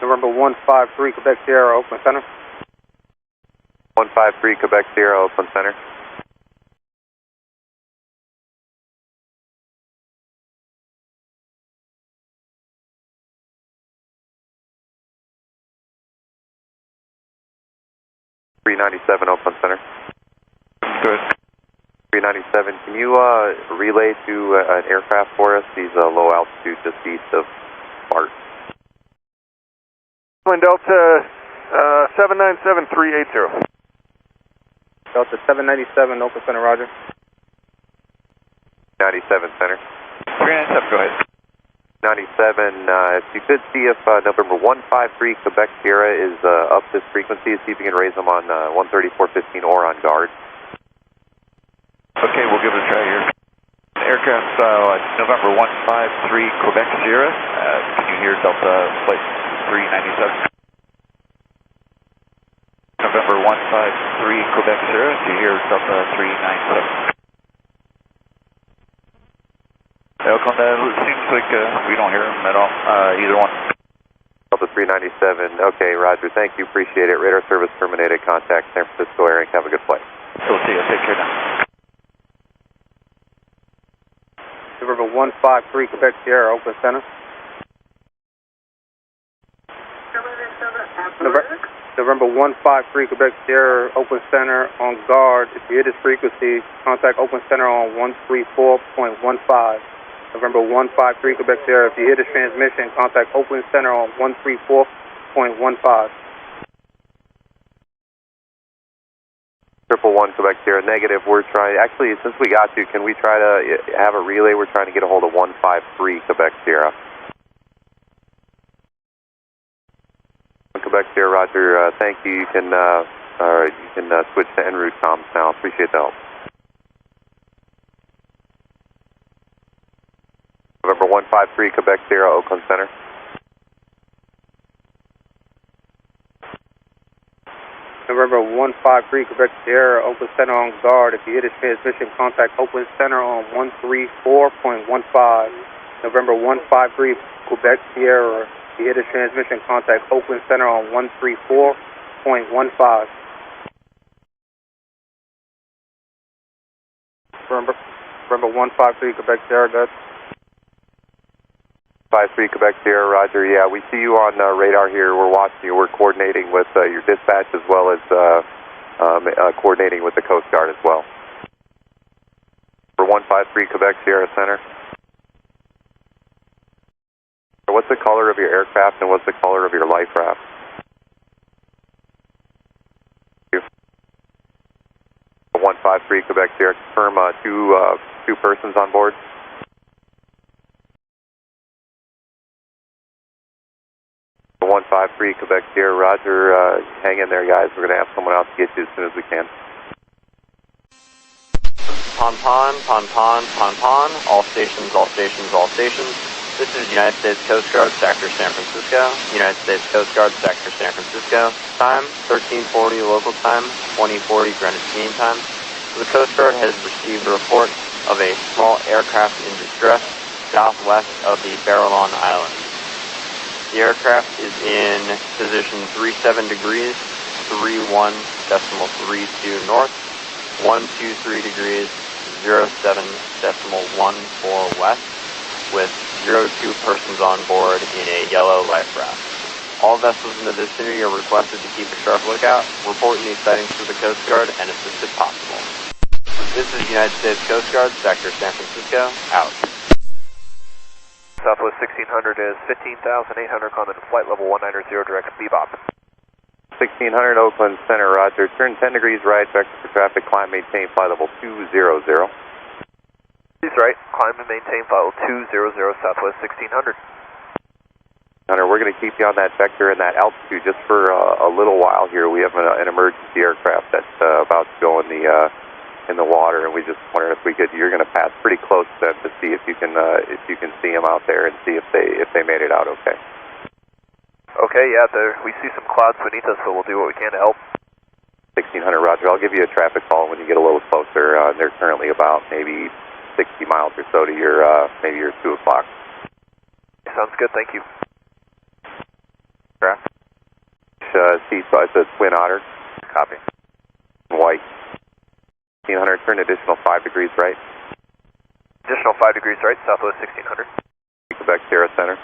November 153, Quebec Sierra, Oakland Center. 153, Quebec Sierra, Oakland Center. .397, Oakland Center. Good. 397, can you relay to an aircraft for us? He's low altitude just east of Mart. Delta 797380. Delta 797, Oakland Center, roger. 97 Center. 397, go ahead. 97, if you could see if November 153 Quebec Sierra is up this frequency, see if you can raise them on 13415 or on guard. Okay, we'll give it a try here. Aircraft November 153 Quebec Sierra. Can you hear Delta Flight 397? November 153 Quebec Sierra, do you hear Delta 397? Oakland, it seems like we don't hear them at all, either one. Delta 397, okay, roger, thank you, appreciate it. Radar service terminated, contact San Francisco Air Inc. Have a good flight. We'll see you, take care now. November 153, Quebec Sierra, Oakland Center. November 153, Quebec Sierra, Oakland Center, on guard. If you hear this frequency, contact Oakland Center on 134.15. November 153, Quebec Sierra, if you hear this transmission, contact Oakland Center on 134.15. 111 Quebec Sierra, negative. We're trying, actually, since we got you, can we try to have a relay? We're trying to get a hold of 153 Quebec Sierra. Quebec Sierra, roger, thank you. You can switch to en route comms now. Appreciate the help. November 153 Quebec Sierra, Oakland Center. November 153, Quebec Sierra, Oakland Center, on guard. If you hear this transmission, contact Oakland Center on 134.15. November 153, Quebec Sierra. If you hear this transmission, contact Oakland Center on 134.15. November 153, Quebec Sierra, good. 53 Quebec Sierra, roger. Yeah, we see you on radar here. We're watching you. We're coordinating with your dispatch as well as coordinating with the Coast Guard as well. For 153 Quebec Sierra Center. What's the color of your aircraft and what's the color of your life raft? 153 Quebec Sierra, confirm two persons on board. 153 Quebec Sierra, roger. Hang in there, guys. We're going to have someone out to get you as soon as we can. Pon pon, pon pon, pon pon. All stations, all stations, all stations. This is United States Coast Guard, Sector San Francisco. United States Coast Guard, Sector San Francisco. Time, 1340 local time, 2040 Greenwich Mean Time. The Coast Guard has received a report of a small aircraft in distress southwest of the Farallon Islands. The aircraft is in position 37 degrees, 31.32 north, 123 degrees, 07.14 west, with 02 persons on board in a yellow life raft. All vessels in the vicinity are requested to keep a sharp lookout, report any sightings to the Coast Guard, and assist if possible. This is United States Coast Guard, Sector San Francisco, out. Southwest 1600 is 15,800, calling in flight level 190, direct bebop. 1600 Oakland Center, roger. Turn 10 degrees right, vector for traffic, climb, maintain flight level 200. He's right, climb and maintain flight level 200, Southwest 1600. Hunter, we're going to keep you on that vector and that altitude just for a little while here. We have an emergency aircraft that's about to go in the water, and we just wondered if we could. You're going to pass pretty close to them to see if you can see them out there and see if they made it out okay. Okay, yeah, we see some clouds beneath us, so we'll do what we can to help. 1600, roger. I'll give you a traffic call when you get a little closer. They're currently about maybe 60 miles or so to maybe your 2 o'clock. Sounds good, thank you. Craft. C, so it says Twin Otter. Copy. White. 1600, turn additional 5 degrees right. Additional 5 degrees right, southwest 1600. Quebec Sierra Center.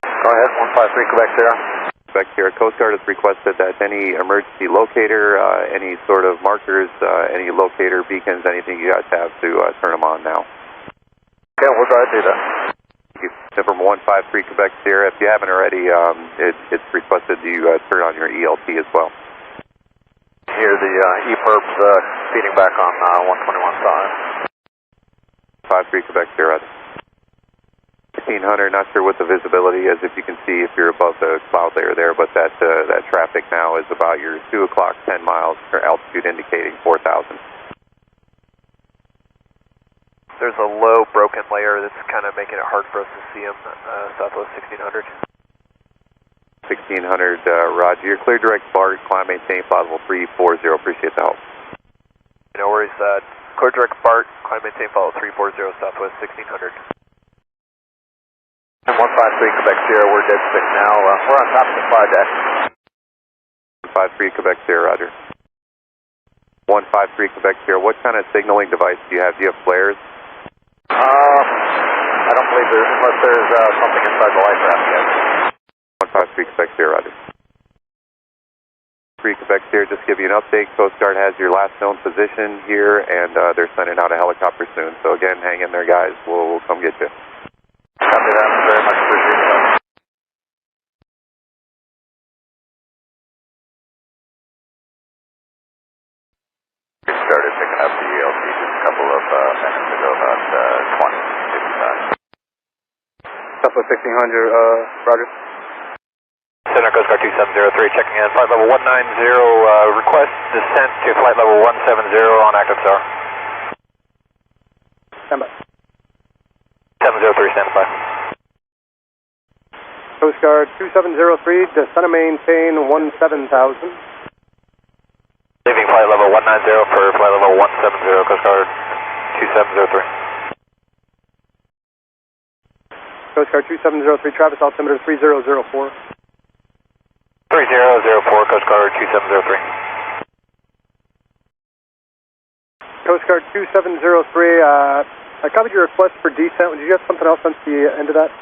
Go ahead, 153 Quebec Sierra. Quebec Sierra. Coast Guard has requested that any emergency locator, any sort of markers, any locator beacons, anything you guys have to turn them on now. Okay, we'll try to do that. Number 153 Quebec Sierra. If you haven't already, it's requested you turn on your ELT as well. Here the E-perps feeding back on 121 side. 53 Quebec Sierra. 1600, not sure what the visibility is, if you can see if you're above the cloud layer there, but that traffic now is about your 2 o'clock, 10 miles, or altitude indicating 4,000. There's a low broken layer that's kind of making it hard for us to see them, southwest 1600. 1600, Roger. You're clear direct BART, climb, maintain, plausible 340. Appreciate the help. No worries, clear direct BART, climb, maintain, follow 340, southwest 1600. 153 Quebec Sierra, we're dead stick now. We're on top of the flight deck. 153 Quebec Sierra, Roger. 153 Quebec Sierra, what kind of signaling device do you have? Do you have flares? I don't believe there's, unless there's something inside the light craft yet. 153 Quebec Sierra, Roger. 3 Quebec Sierra, just give you an update. Coast Guard has your last known position here, and they're sending out a helicopter soon. So again, hang in there, guys. We'll come get you. Copy that, very much appreciate that. We started picking up the ELT just a couple of minutes ago, about 20, 55. Southwest 1600, Roger. Center Coast Guard 2703 checking in. Flight level 190, request descent to flight level 170 on active star. Stand by. 703, stand by. Coast Guard 2703, descend and maintain 17,000. Leaving flight level 190 for flight level 170, Coast Guard 2703. Coast Guard 2703, Travis altimeter 3004. 3004, Coast Guard 2703. Coast Guard 2703, I copied your request for descent. Would you have something else on the end of that?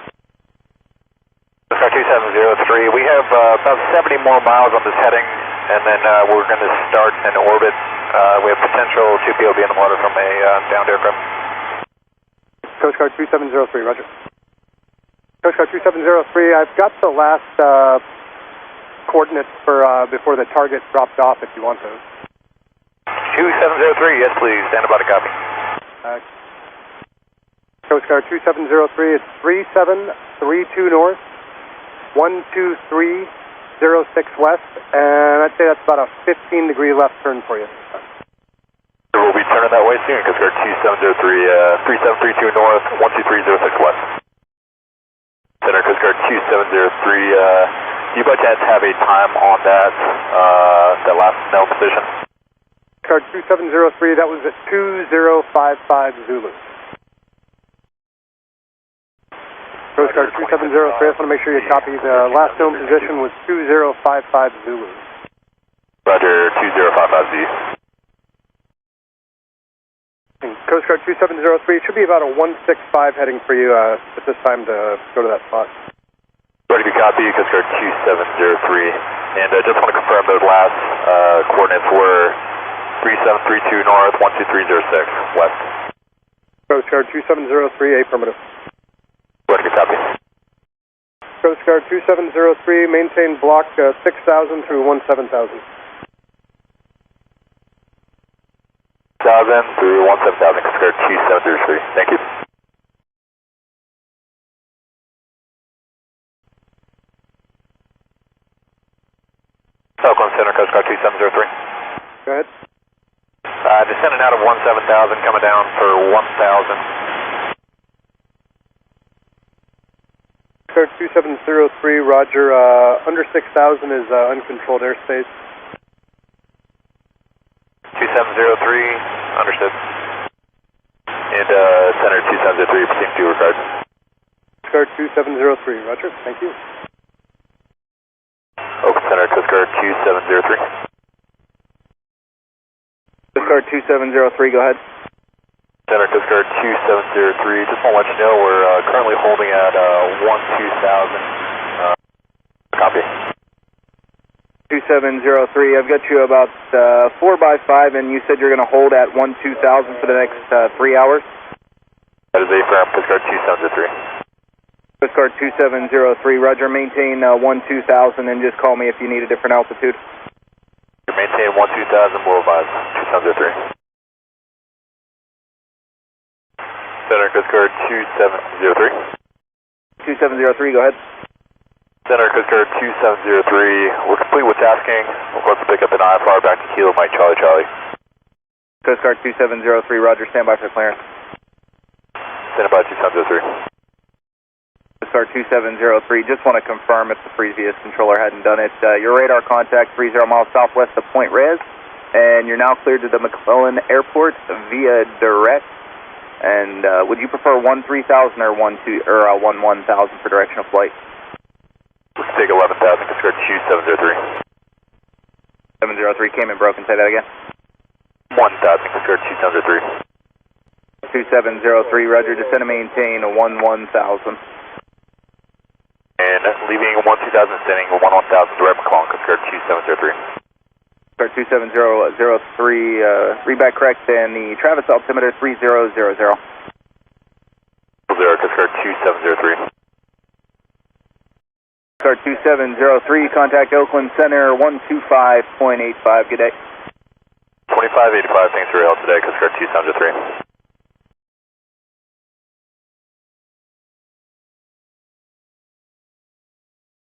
Coast Guard 2703, we have about 70 more miles on this heading, and then we're going to start an orbit. We have potential 2 POV in the water from a downed aircraft. Coast Guard 2703, roger. Coast Guard 2703, I've got the last coordinates for before the target dropped off if you want those. 2703, yes please, stand by to copy. Coast Guard 2703, it's 3732 north, 12306 west, and I'd say that's about a 15-degree left turn for you. We'll be turning that way soon, Coast Guard 2703, 3732 north, 12306 west. Center Coast Guard 2703, you by chance have a time on that, that last known position? Coast Guard 2703, that was at 2055 Zulu. Coast Guard 2703, I just want to make sure you copy the last known position was 2055 Zulu. Roger, 2055Z. And Coast Guard 2703, it should be about a 165 heading for you at this time to go to that spot. Ready to copy, Coast Guard 2703. And I just want to confirm those last coordinates were 3732 north, 12306 west. Coast Guard 2703, affirmative. Ready to copy. Coast Guard 2703, maintain block 6000 through 17000. 1000 through 17000, Coast Guard 2703. Thank you. Falcon Center, Coast Guard 2703. Go ahead. Descending out of 17000, coming down for 1000. Coast Guard 2703, roger, under 6000 is uncontrolled airspace. 2703, understood. And Center 2703, proceed to regard. Coast Guard 2703, roger, thank you. Coast Guard 2703. Coast Guard 2703, go ahead. Center Coast Guard 2703, just want to let you know we're currently holding at 12000. Copy. 2703, I've got you about 4x5, and you said you're going to hold at 12000 for the next 3 hours? That is affirmed, Coast Guard 2703. Coast Guard 2703, roger, maintain 12000 and just call me if you need a different altitude. Maintain 12000, we'll advise 2703. Center Coast Guard 2703. 2703, go ahead. Center Coast Guard 2703, we're complete with tasking. We're about to pick up an IFR back to Kilo, Mike Charlie Charlie. Coast Guard 2703, roger, stand by for clearance. Stand by 2703. Coast Guard 2703, just want to confirm if the previous controller hadn't done it. Your radar contact 30 miles southwest of Point Reyes, and you're now cleared to the McClellan Airport via direct. And would you prefer 13000 or 11000 for directional flight? Let's take 11,000, Coast Guard 2703. 703 came in broken, say that again. 1000, Coast Guard 2703. 2703, roger, descend and maintain 11000. And leaving 12000, standing 11000, direct McClellan, Coast Guard 2703. Guard 2703, read back correct, and the Travis altimeter 3000. 0, Coast Guard 2703. Guard 2703, contact Oakland Center 125.85, good day. 2585, thanks for your help today, Coast Guard 2703.